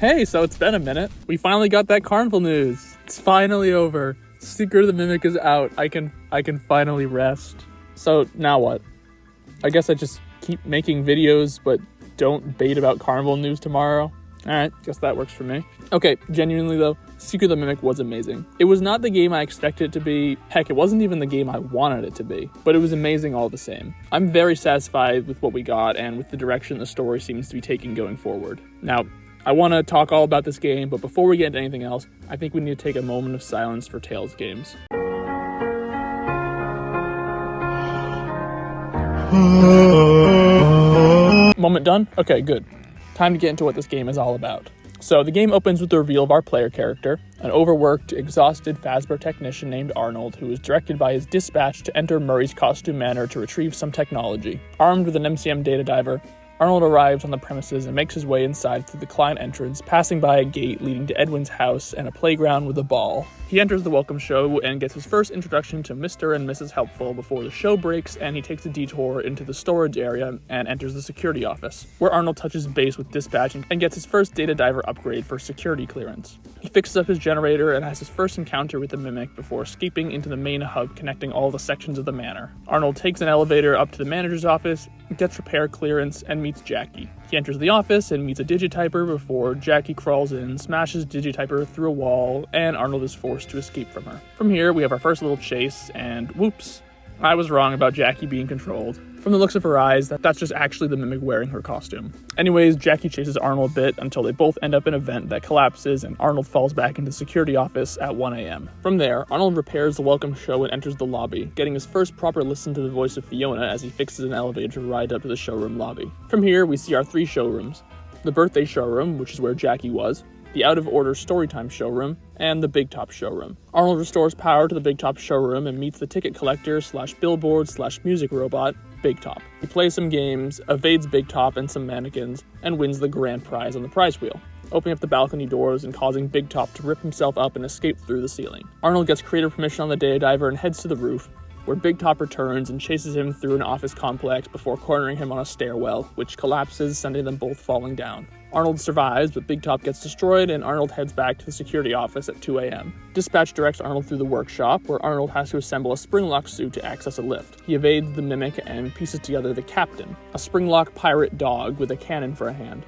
Hey, so it's been a minute. We finally got that Carnival news. It's finally over. Secret of the Mimic is out. I can finally rest. So now what? I guess I just keep making videos, but don't bait about Carnival news tomorrow. Alright, guess that works for me. Okay, genuinely though, Secret of the Mimic was amazing. It was not the game I expected it to be. Heck, it wasn't even the game I wanted it to be. But it was amazing all the same. I'm very satisfied with what we got and with the direction the story seems to be taking going forward. Now, I want to talk all about this game, but before we get into anything else, I think we need to take a moment of silence for Tales games. Moment done? Okay, good. Time to get into what this game is all about. So the game opens with the reveal of our player character, an overworked, exhausted Fazbear technician named Arnold who is directed by his dispatch to enter Murray's costume manor to retrieve some technology. Armed with an MCM data diver, Arnold arrives on the premises and makes his way inside through the client entrance, passing by a gate leading to Edwin's house and a playground with a ball. He enters the welcome show and gets his first introduction to Mr. and Mrs. Helpful before the show breaks, and he takes a detour into the storage area and enters the security office, where Arnold touches base with dispatch and gets his first data diver upgrade for security clearance. He fixes up his generator and has his first encounter with the Mimic before escaping into the main hub connecting all the sections of the manor. Arnold takes an elevator up to the manager's office, gets repair clearance, and meets Jackie. He enters the office and meets a digityper before Jackie crawls in, smashes digityper through a wall, and Arnold is forced to escape from her. From here, we have our first little chase, and whoops, I was wrong about Jackie being controlled. From the looks of her eyes, that's just actually the Mimic wearing her costume. Anyways, Jackie chases Arnold a bit until they both end up in a vent that collapses and Arnold falls back into the security office at 1 a.m. From there, Arnold repairs the welcome show and enters the lobby, getting his first proper listen to the voice of Fiona as he fixes an elevator to ride up to the showroom lobby. From here, we see our 3 showrooms. The birthday showroom, which is where Jackie was, the out-of-order Storytime showroom, and the Big Top showroom. Arnold restores power to the Big Top showroom and meets the ticket collector / billboard / music robot, Big Top. He plays some games, evades Big Top and some mannequins, and wins the grand prize on the prize wheel, opening up the balcony doors and causing Big Top to rip himself up and escape through the ceiling. Arnold gets creative permission on the data diver and heads to the roof, where Big Top returns and chases him through an office complex before cornering him on a stairwell, which collapses, sending them both falling down. Arnold survives, but Big Top gets destroyed, and Arnold heads back to the security office at 2 a.m. Dispatch directs Arnold through the workshop, where Arnold has to assemble a spring-lock suit to access a lift. He evades the Mimic and pieces together the Captain, a spring-lock pirate dog with a cannon for a hand.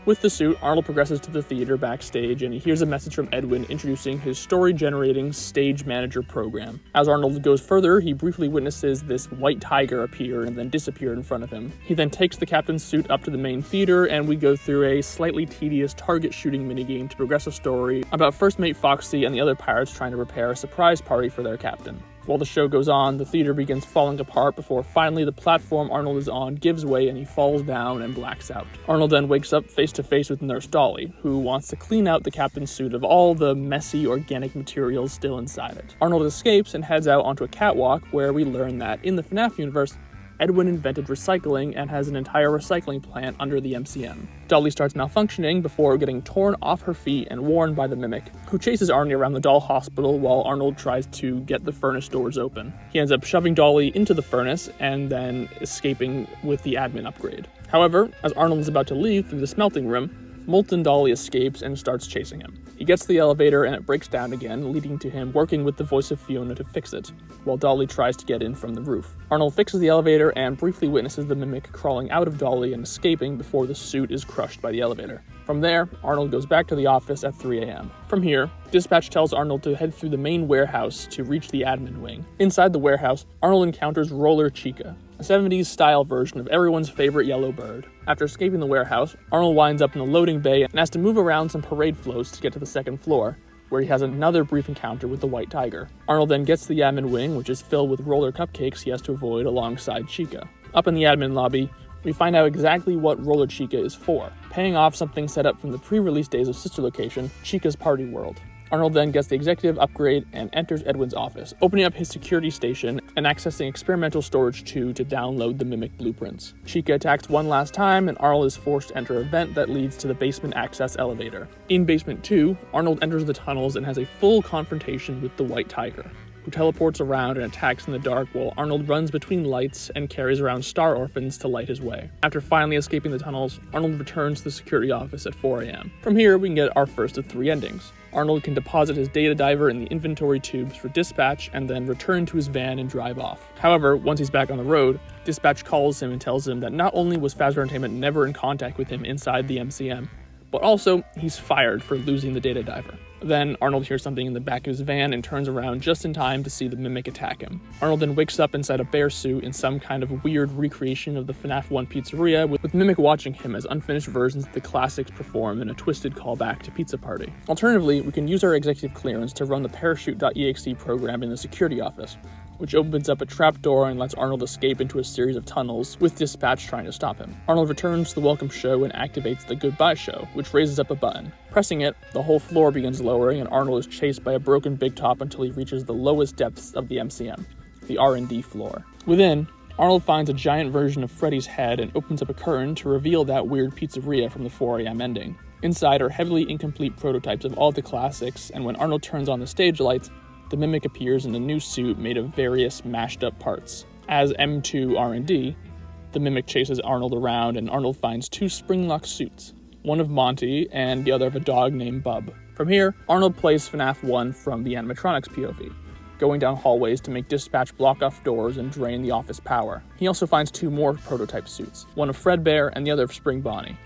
With the suit, Arnold progresses to the theater backstage, and he hears a message from Edwin introducing his story-generating stage manager program. As Arnold goes further, he briefly witnesses this white tiger appear and then disappear in front of him. He then takes the captain's suit up to the main theater, and we go through a slightly tedious target shooting minigame to progress a story about First Mate Foxy and the other pirates trying to prepare a surprise party for their captain. While the show goes on, the theater begins falling apart before finally the platform Arnold is on gives way and he falls down and blacks out. Arnold then wakes up face to face with Nurse Dolly, who wants to clean out the captain's suit of all the messy organic materials still inside it. Arnold escapes and heads out onto a catwalk where we learn that in the FNaF universe, Edwin invented recycling and has an entire recycling plant under the MCM. Dolly starts malfunctioning before getting torn off her feet and warned by the Mimic, who chases Arnie around the doll hospital while Arnold tries to get the furnace doors open. He ends up shoving Dolly into the furnace and then escaping with the admin upgrade. However, as Arnold is about to leave through the smelting room, Molten Dolly escapes and starts chasing him. He gets to the elevator and it breaks down again, leading to him working with the voice of Fiona to fix it, while Dolly tries to get in from the roof. Arnold fixes the elevator and briefly witnesses the Mimic crawling out of Dolly and escaping before the suit is crushed by the elevator. From there, Arnold goes back to the office at 3 a.m. From here, Dispatch tells Arnold to head through the main warehouse to reach the admin wing. Inside the warehouse, Arnold encounters Roller Chica, a 70s-style version of everyone's favorite yellow bird. After escaping the warehouse, Arnold winds up in the loading bay and has to move around some parade floats to get to the second floor, where he has another brief encounter with the white tiger. Arnold then gets to the admin wing, which is filled with roller cupcakes he has to avoid alongside Chica. Up in the admin lobby, we find out exactly what Roller Chica is for, paying off something set up from the pre-release days of Sister Location, Chica's Party World. Arnold then gets the executive upgrade and enters Edwin's office, opening up his security station and accessing experimental storage 2 to download the Mimic blueprints. Chica attacks one last time, and Arnold is forced to enter a vent that leads to the basement access elevator. In Basement 2, Arnold enters the tunnels and has a full confrontation with the White Tiger. who teleports around and attacks in the dark while Arnold runs between lights and carries around star orphans to light his way. After finally escaping the tunnels, Arnold returns to the security office at 4 a.m. From here, we can get our first of 3 endings. Arnold can deposit his data diver in the inventory tubes for dispatch and then return to his van and drive off. However, once he's back on the road, dispatch calls him and tells him that not only was Fazbear Entertainment never in contact with him inside the MCM, but also he's fired for losing the data diver. Then Arnold hears something in the back of his van and turns around just in time to see the Mimic attack him. Arnold then wakes up inside a bear suit in some kind of weird recreation of the FNaF 1 pizzeria, with Mimic watching him as unfinished versions of the classics perform in a twisted callback to Pizza Party. Alternatively, we can use our executive clearance to run the parachute.exe program in the security office, which opens up a trapdoor and lets Arnold escape into a series of tunnels, with dispatch trying to stop him. Arnold returns to the welcome show and activates the goodbye show, which raises up a button. Pressing it, the whole floor begins lowering and Arnold is chased by a broken big top until he reaches the lowest depths of the MCM, the R&D floor. Within, Arnold finds a giant version of Freddy's head and opens up a curtain to reveal that weird pizzeria from the 4 a.m. ending. Inside are heavily incomplete prototypes of all the classics, and when Arnold turns on the stage lights, the Mimic appears in a new suit made of various mashed-up parts. As M2 R&D, the Mimic chases Arnold around, and Arnold finds 2 spring-lock suits, one of Monty and the other of a dog named Bub. From here, Arnold plays FNaF 1 from the animatronics POV, going down hallways to make dispatch block off doors and drain the office power. He also finds 2 more prototype suits, one of Fredbear and the other of Spring Bonnie.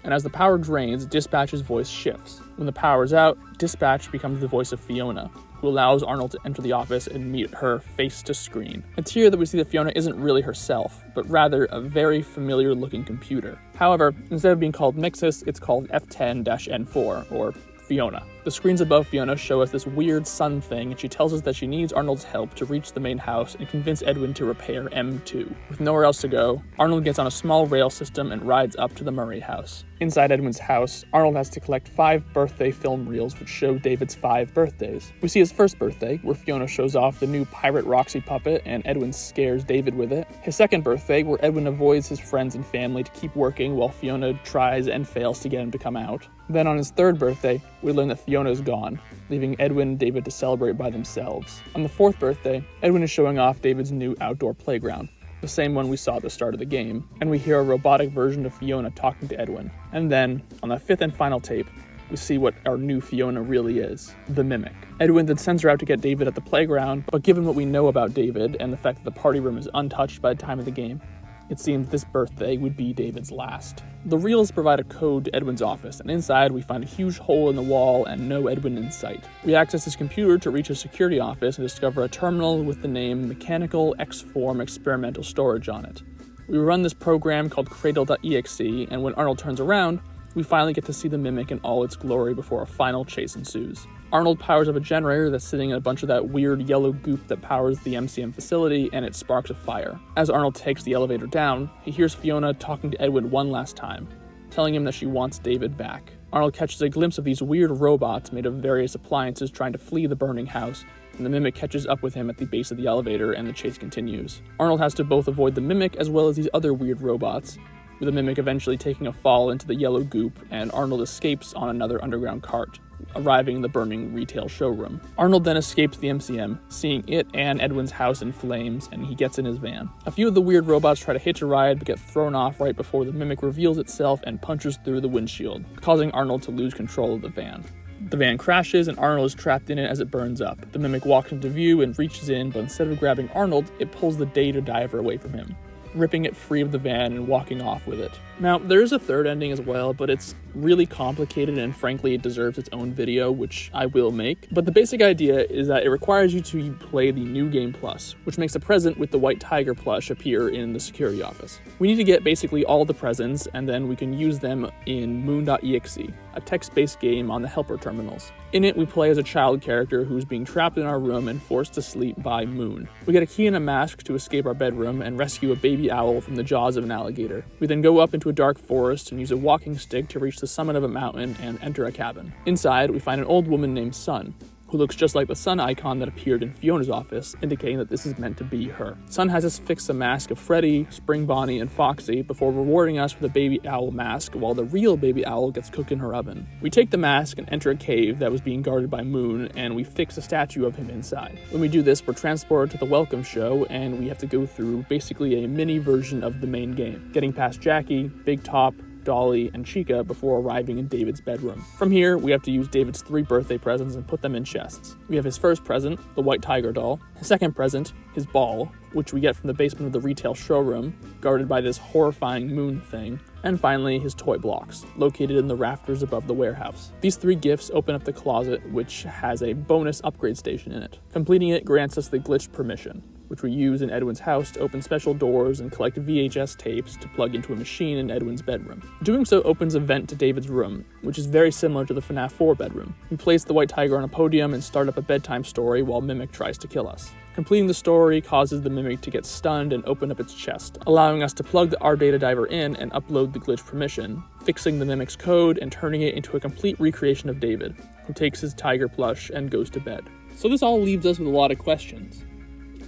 And as the power drains, Dispatch's voice shifts. When the power is out, Dispatch becomes the voice of Fiona, who allows Arnold to enter the office and meet her face to screen. It's here that we see that Fiona isn't really herself, but rather a very familiar looking computer. However, instead of being called Mixus, it's called F10-N4, or Fiona. The screens above Fiona show us this weird sun thing, and she tells us that she needs Arnold's help to reach the main house and convince Edwin to repair M2. With nowhere else to go, Arnold gets on a small rail system and rides up to the Murray house. Inside Edwin's house, Arnold has to collect 5 birthday film reels which show David's 5 birthdays. We see his first birthday, where Fiona shows off the new Pirate Roxy puppet and Edwin scares David with it. His second birthday, where Edwin avoids his friends and family to keep working while Fiona tries and fails to get him to come out. Then on his third birthday, we learn that Fiona is gone, leaving Edwin and David to celebrate by themselves. On the 4th birthday, Edwin is showing off David's new outdoor playground, the same one we saw at the start of the game, and we hear a robotic version of Fiona talking to Edwin. And then, on the 5th and final tape, we see what our new Fiona really is, the Mimic. Edwin then sends her out to get David at the playground, but given what we know about David and the fact that the party room is untouched by the time of the game, it seems this birthday would be David's last. The reels provide a code to Edwin's office, and inside we find a huge hole in the wall and no Edwin in sight. We access his computer to reach his security office and discover a terminal with the name Mechanical X-Form Experimental Storage on it. We run this program called Cradle.exe, and when Arnold turns around, we finally get to see the Mimic in all its glory before a final chase ensues. Arnold powers up a generator that's sitting in a bunch of that weird yellow goop that powers the MCM facility, and it sparks a fire. As Arnold takes the elevator down, he hears Fiona talking to Edwin one last time, telling him that she wants David back. Arnold catches a glimpse of these weird robots made of various appliances trying to flee the burning house, and the Mimic catches up with him at the base of the elevator and the chase continues. Arnold has to both avoid the Mimic as well as these other weird robots, with the Mimic eventually taking a fall into the yellow goop, and Arnold escapes on another underground cart, arriving in the burning retail showroom. Arnold then escapes the MCM, seeing it and Edwin's house in flames, and he gets in his van. A few of the weird robots try to hitch a ride but get thrown off right before the Mimic reveals itself and punches through the windshield, causing Arnold to lose control of the van. The van crashes and Arnold is trapped in it as it burns up. The Mimic walks into view and reaches in, but instead of grabbing Arnold, it pulls the data diver away from him, ripping it free of the van and walking off with it. Now, there is a third ending as well, but it's really complicated and frankly it deserves its own video, which I will make. But the basic idea is that it requires you to play the New Game Plus, which makes a present with the White Tiger plush appear in the security office. We need to get basically all the presents, and then we can use them in Moon.exe, a text-based game on the helper terminals. In it, we play as a child character who's being trapped in our room and forced to sleep by Moon. We get a key and a mask to escape our bedroom and rescue a baby owl from the jaws of an alligator. We then go up into a dark forest and use a walking stick to reach the summit of a mountain and enter a cabin. Inside, we find an old woman named Sun, who looks just like the sun icon that appeared in Fiona's office, indicating that this is meant to be her. Sun has us fix a mask of Freddy, Spring Bonnie, and Foxy before rewarding us with a baby owl mask, while the real baby owl gets cooked in her oven. We take the mask and enter a cave that was being guarded by Moon, and we fix a statue of him inside. When we do this, we're transported to the welcome show, and we have to go through basically a mini version of the main game, getting past Jackie, Big Top, Dolly, and Chica before arriving in David's bedroom. From here, we have to use David's 3 birthday presents and put them in chests. We have his first present, the white tiger doll, his second present, his ball, which we get from the basement of the retail showroom, guarded by this horrifying moon thing, and finally his toy blocks, located in the rafters above the warehouse. These 3 gifts open up the closet, which has a bonus upgrade station in it. Completing it grants us the glitched permission, which we use in Edwin's house to open special doors and collect VHS tapes to plug into a machine in Edwin's bedroom. Doing so opens a vent to David's room, which is very similar to the FNaF 4 bedroom. We place the white tiger on a podium and start up a bedtime story while Mimic tries to kill us. Completing the story causes the Mimic to get stunned and open up its chest, allowing us to plug our data diver in and upload the glitch permission, fixing the Mimic's code and turning it into a complete recreation of David, who takes his tiger plush and goes to bed. So this all leaves us with a lot of questions.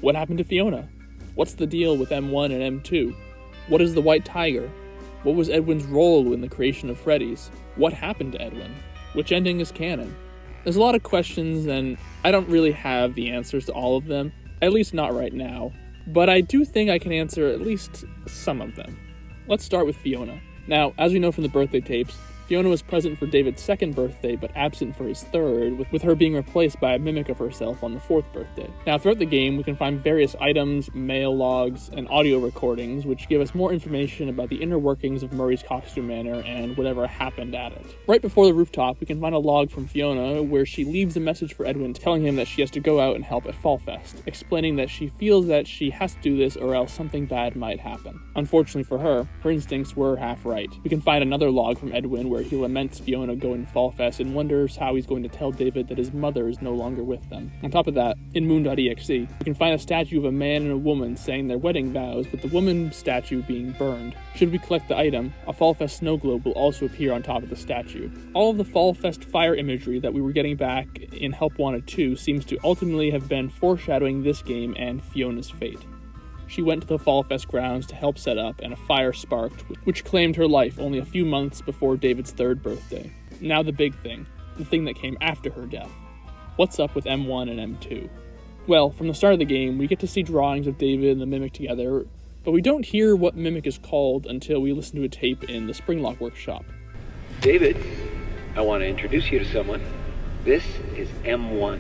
What happened to Fiona? What's the deal with M1 and M2? What is the white tiger? What was Edwin's role in the creation of Freddy's? What happened to Edwin? Which ending is canon? There's a lot of questions, and I don't really have the answers to all of them, at least not right now, but I do think I can answer at least some of them. Let's start with Fiona. Now, as we know from the birthday tapes, Fiona was present for David's 2nd birthday, but absent for his 3rd, with her being replaced by a mimic of herself on the 4th birthday. Now, throughout the game, we can find various items, mail logs, and audio recordings, which give us more information about the inner workings of Murray's costume manor and whatever happened at it. Right before the rooftop, we can find a log from Fiona where she leaves a message for Edwin telling him that she has to go out and help at Fall Fest, explaining that she feels that she has to do this or else something bad might happen. Unfortunately for her, her instincts were half right. We can find another log from Edwin where he laments Fiona going to Fall Fest and wonders how he's going to tell David that his mother is no longer with them. On top of that, in Moon.exe, we can find a statue of a man and a woman saying their wedding vows, with the woman statue being burned. Should we collect the item, a Fall Fest snow globe will also appear on top of the statue. All of the Fall Fest fire imagery that we were getting back in Help Wanted 2 seems to ultimately have been foreshadowing this game and Fiona's fate. She went to the Fall Fest grounds to help set up, and a fire sparked, which claimed her life only a few months before David's 3rd birthday. Now the big thing, the thing that came after her death. What's up with M1 and M2? Well, from the start of the game, we get to see drawings of David and the Mimic together, but we don't hear what Mimic is called until we listen to a tape in the Springlock workshop. David, I want to introduce you to someone. This is M1.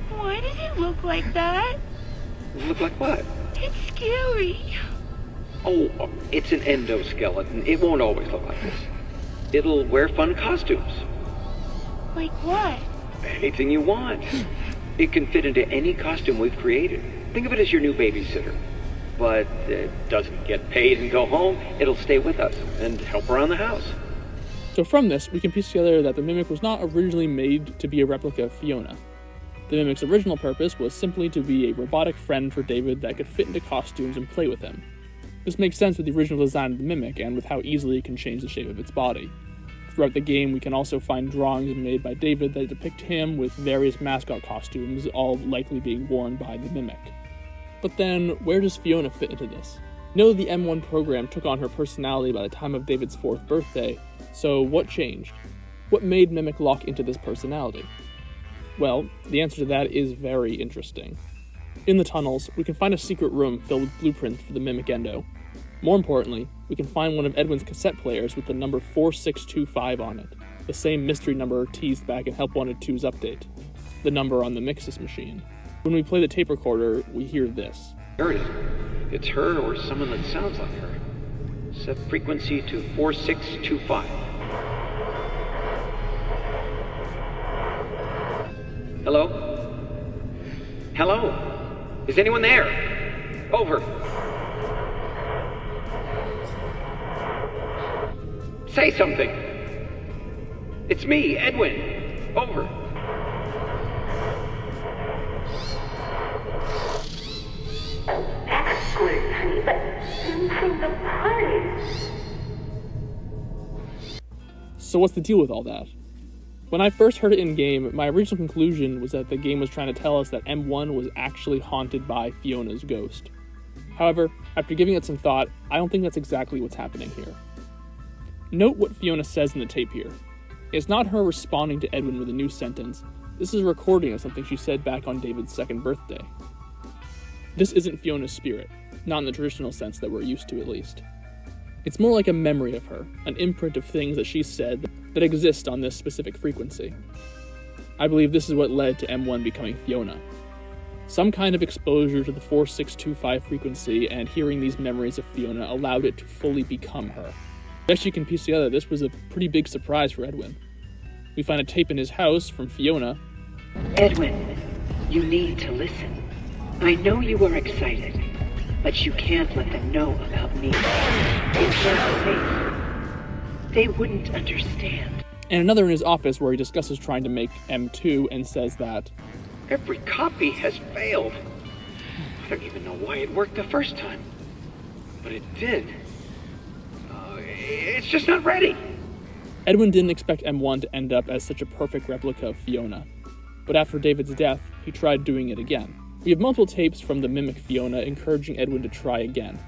Why does it look like that? Look like what? It's scary. Oh, it's an endoskeleton. It won't always look like this. It'll wear fun costumes. Like what? Anything you want. It can fit into any costume we've created. Think of it as your new babysitter. But it doesn't get paid and go home. It'll stay with us and help around the house. So from this, we can piece together that the Mimic was not originally made to be a replica of Fiona. The Mimic's original purpose was simply to be a robotic friend for David that could fit into costumes and play with him. This makes sense with the original design of the Mimic and with how easily it can change the shape of its body. Throughout the game, we can also find drawings made by David that depict him with various mascot costumes, all likely being worn by the Mimic. But then, where does Fiona fit into this? We know the M1 program took on her personality by the time of David's 4th birthday, so what changed? What made Mimic lock into this personality? Well, the answer to that is very interesting. In the tunnels, we can find a secret room filled with blueprints for the Mimic Endo. More importantly, we can find one of Edwin's cassette players with the number 4625 on it, the same mystery number teased back in Help Wanted 2's update, the number on the Mixus machine. When we play the tape recorder, we hear this. Heard it. It's her or someone that sounds like her. Set frequency to 4625. Hello? Hello? Is anyone there? Over. Say something. It's me, Edwin. Over. That's good, honey, but from the party. So what's the deal with all that? When I first heard it in-game, my original conclusion was that the game was trying to tell us that M1 was actually haunted by Fiona's ghost. However, after giving it some thought, I don't think that's exactly what's happening here. Note what Fiona says in the tape here. It's not her responding to Edwin with a new sentence. This is a recording of something she said back on David's second birthday. This isn't Fiona's spirit, not in the traditional sense that we're used to at least. It's more like a memory of her, an imprint of things that she said that exist on this specific frequency. I believe this is what led to M1 becoming Fiona. Some kind of exposure to the 4625 frequency and hearing these memories of Fiona allowed it to fully become her. As you can piece together, this was a pretty big surprise for Edwin. We find a tape in his house from Fiona. Edwin, you need to listen. I know you are excited, but you can't let them know about me. It's not safe. They wouldn't understand. And another in his office where he discusses trying to make M2 and says that every copy has failed. I don't even know why it worked the first time. But it did. It's just not ready. Edwin didn't expect M1 to end up as such a perfect replica of Fiona. But after David's death, he tried doing it again. We have multiple tapes from the Mimic Fiona encouraging Edwin to try again.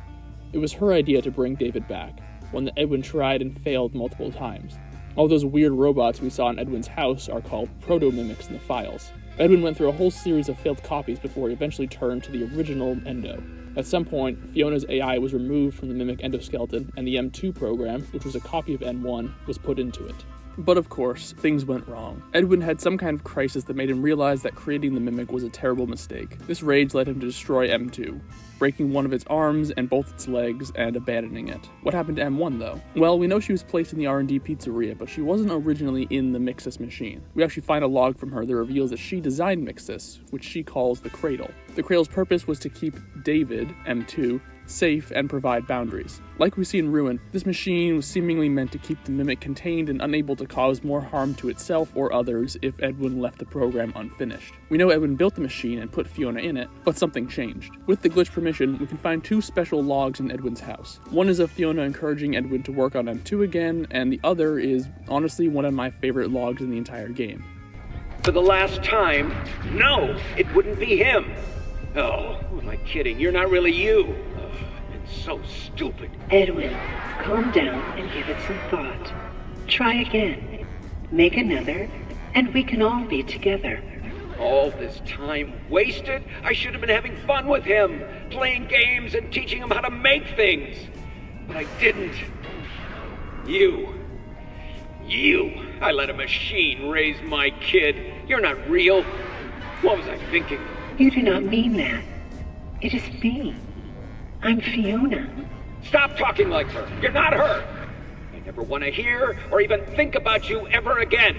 It was her idea to bring David back, one that Edwin tried and failed multiple times. All those weird robots we saw in Edwin's house are called Protomimics in the files. Edwin went through a whole series of failed copies before he eventually turned to the original Endo. At some point, Fiona's AI was removed from the Mimic endoskeleton, and the M2 program, which was a copy of M1, was put into it. But of course, things went wrong. Edwin had some kind of crisis that made him realize that creating the Mimic was a terrible mistake. This rage led him to destroy M2, breaking one of its arms and both its legs and abandoning it. What happened to M1 though? Well, we know she was placed in the R&D pizzeria, but she wasn't originally in the Mixus machine. We actually find a log from her that reveals that she designed Mixus, which she calls the Cradle. The Cradle's purpose was to keep David, M2, safe and provide boundaries. Like we see in Ruin, this machine was seemingly meant to keep the Mimic contained and unable to cause more harm to itself or others if Edwin left the program unfinished. We know Edwin built the machine and put Fiona in it, but something changed. With the glitch permission, we can find two special logs in Edwin's house. One is of Fiona encouraging Edwin to work on M2 again, and the other is honestly one of my favorite logs in the entire game. For the last time, no, it wouldn't be him. Oh, who am I kidding? You're not really you. It's so stupid. Edwin, calm down and give it some thought. Try again. Make another, and we can all be together. All this time wasted? I should have been having fun with him, playing games and teaching him how to make things. But I didn't. You. I let a machine raise my kid. You're not real. What was I thinking? You do not mean that. It is me. I'm Fiona. Stop talking like her. You're not her. I never want to hear or even think about you ever again.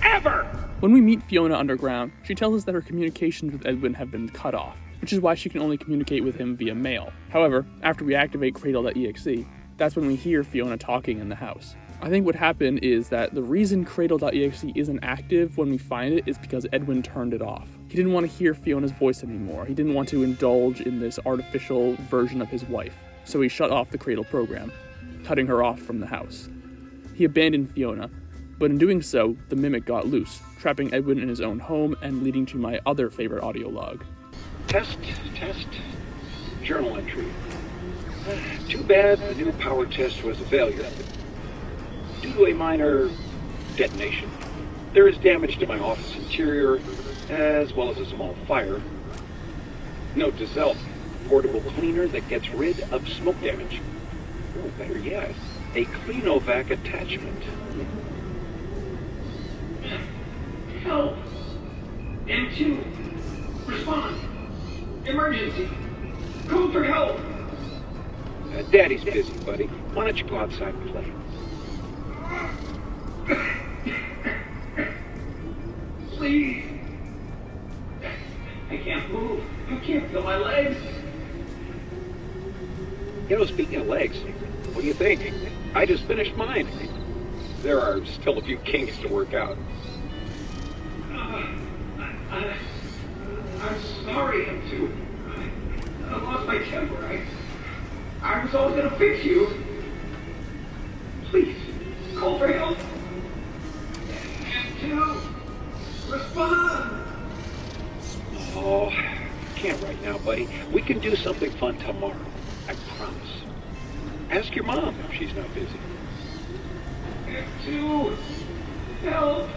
Ever! When we meet Fiona underground, she tells us that her communications with Edwin have been cut off, which is why she can only communicate with him via mail. However, after we activate Cradle.exe, that's when we hear Fiona talking in the house. I think what happened is that the reason Cradle.exe isn't active when we find it is because Edwin turned it off. He didn't want to hear Fiona's voice anymore. He didn't want to indulge in this artificial version of his wife. So he shut off the Cradle program, cutting her off from the house. He abandoned Fiona, but in doing so, the Mimic got loose, trapping Edwin in his own home and leading to my other favorite audio log. Test. Journal entry. Too bad the new power test was a failure. Due to a minor detonation, there is damage to my office interior, as well as a small fire. Note to self, portable cleaner that gets rid of smoke damage. Or better yet, a Cleanovac attachment. Help! M2! Respond! Emergency! Call for help! Daddy's busy, buddy. Why don't you go outside and play? Please! I can't move. I can't feel my legs. You know, speaking of legs, what do you think? I just finished mine. There are still a few kinks to work out. I'm sorry, M2. I lost my temper. I was always gonna fix you. Please, call for help. M2. buddy. We can do something fun tomorrow. I promise. Ask your mom if she's not busy. To help.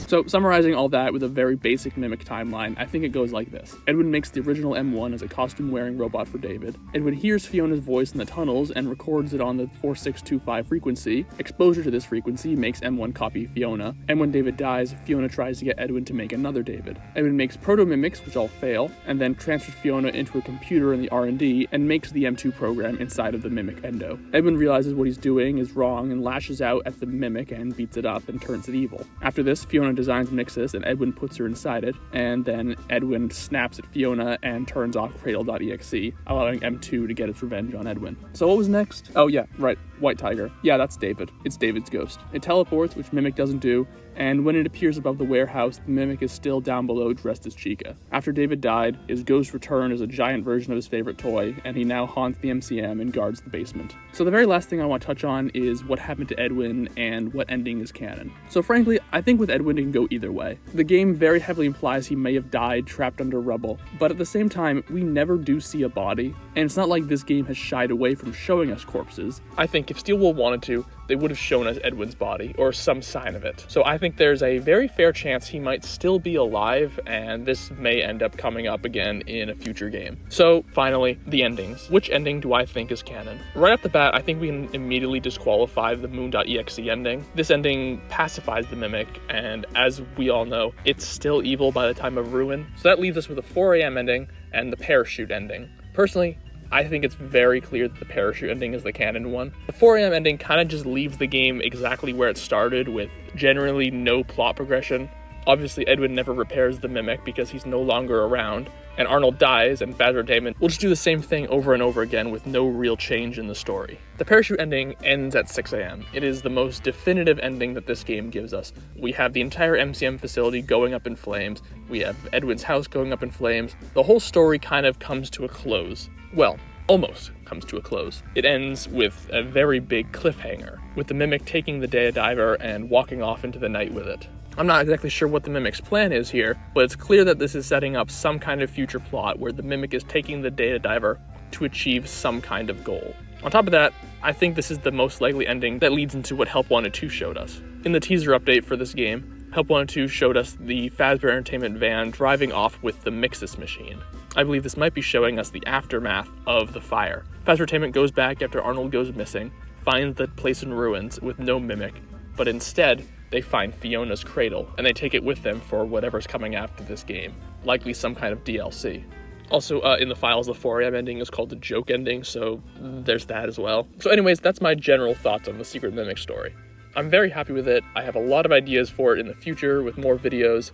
So, summarizing all that with a very basic Mimic timeline, I think it goes like this. Edwin makes the original M1 as a costume-wearing robot for David. Edwin hears Fiona's voice in the tunnels and records it on the 4625 frequency. Exposure to this frequency makes M1 copy Fiona, and when David dies, Fiona tries to get Edwin to make another David. Edwin makes protomimics, which all fail, and then transfers Fiona into a computer in the R&D and makes the M2 program inside of the Mimic Endo. Edwin realizes what he's doing is wrong and lashes out at the Mimic and beats it up and turns it evil. After this, Fiona designs Mixus and Edwin puts her inside it, and then Edwin snaps at Fiona and turns off Cradle.exe, allowing M2 to get its revenge on Edwin. So what was next? Oh yeah, right, White Tiger. Yeah, that's David. It's David's ghost. It teleports, which Mimic doesn't do, and when it appears above the warehouse, the Mimic is still down below dressed as Chica. After David died, his ghost returned as a giant version of his favorite toy, and he now haunts the MCM and guards the basement. So the very last thing I want to touch on is what happened to Edwin and what ending is canon. So frankly, I think with Edwin it can go either way. The game very heavily implies he may have died trapped under rubble, but at the same time, we never do see a body, and it's not like this game has shied away from showing us corpses. I think if Steelwool wanted to, they would have shown us Edwin's body, or some sign of it. So I think there's a very fair chance he might still be alive, and this may end up coming up again in a future game. So finally, the endings. Which ending do I think is canon? Right off the bat, I think we can immediately disqualify the Moon.exe ending. This ending pacifies the Mimic, and as we all know, it's still evil by the time of Ruin. So that leaves us with a 4 a.m. ending and the Parachute ending. Personally, I think it's very clear that the Parachute ending is the canon one. The 4 a.m. ending kind of just leaves the game exactly where it started, with generally no plot progression. Obviously, Edwin never repairs the Mimic because he's no longer around, and Arnold dies, and Phasma will just do the same thing over and over again with no real change in the story. The Parachute ending ends at 6 a.m. It is the most definitive ending that this game gives us. We have the entire MCM facility going up in flames, we have Edwin's house going up in flames. The whole story kind of comes to a close. Well, almost comes to a close. It ends with a very big cliffhanger, with the Mimic taking the Data Diver and walking off into the night with it. I'm not exactly sure what the Mimic's plan is here, but it's clear that this is setting up some kind of future plot where the Mimic is taking the Data Diver to achieve some kind of goal. On top of that, I think this is the most likely ending that leads into what Help Wanted 2 showed us. In the teaser update for this game, Help Wanted 2 showed us the Fazbear Entertainment van driving off with the Mixus machine. I believe this might be showing us the aftermath of the fire. Fazbear Entertainment goes back after Arnold goes missing, finds the place in ruins with no Mimic, but instead, they find Fiona's cradle, and they take it with them for whatever's coming after this game, likely some kind of DLC. Also, in the files, the 4 a.m. ending is called the joke ending, so there's that as well. So anyways, that's my general thoughts on the Secret Mimic story. I'm very happy with it. I have a lot of ideas for it in the future with more videos.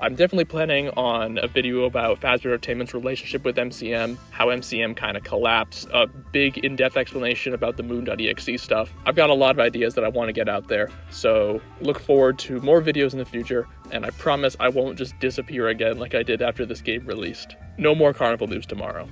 I'm definitely planning on a video about Fazbear Entertainment's relationship with MCM, how MCM kind of collapsed, a big in-depth explanation about the Moon.exe stuff. I've got a lot of ideas that I want to get out there, so look forward to more videos in the future, and I promise I won't just disappear again like I did after this game released. No more Carnival news tomorrow.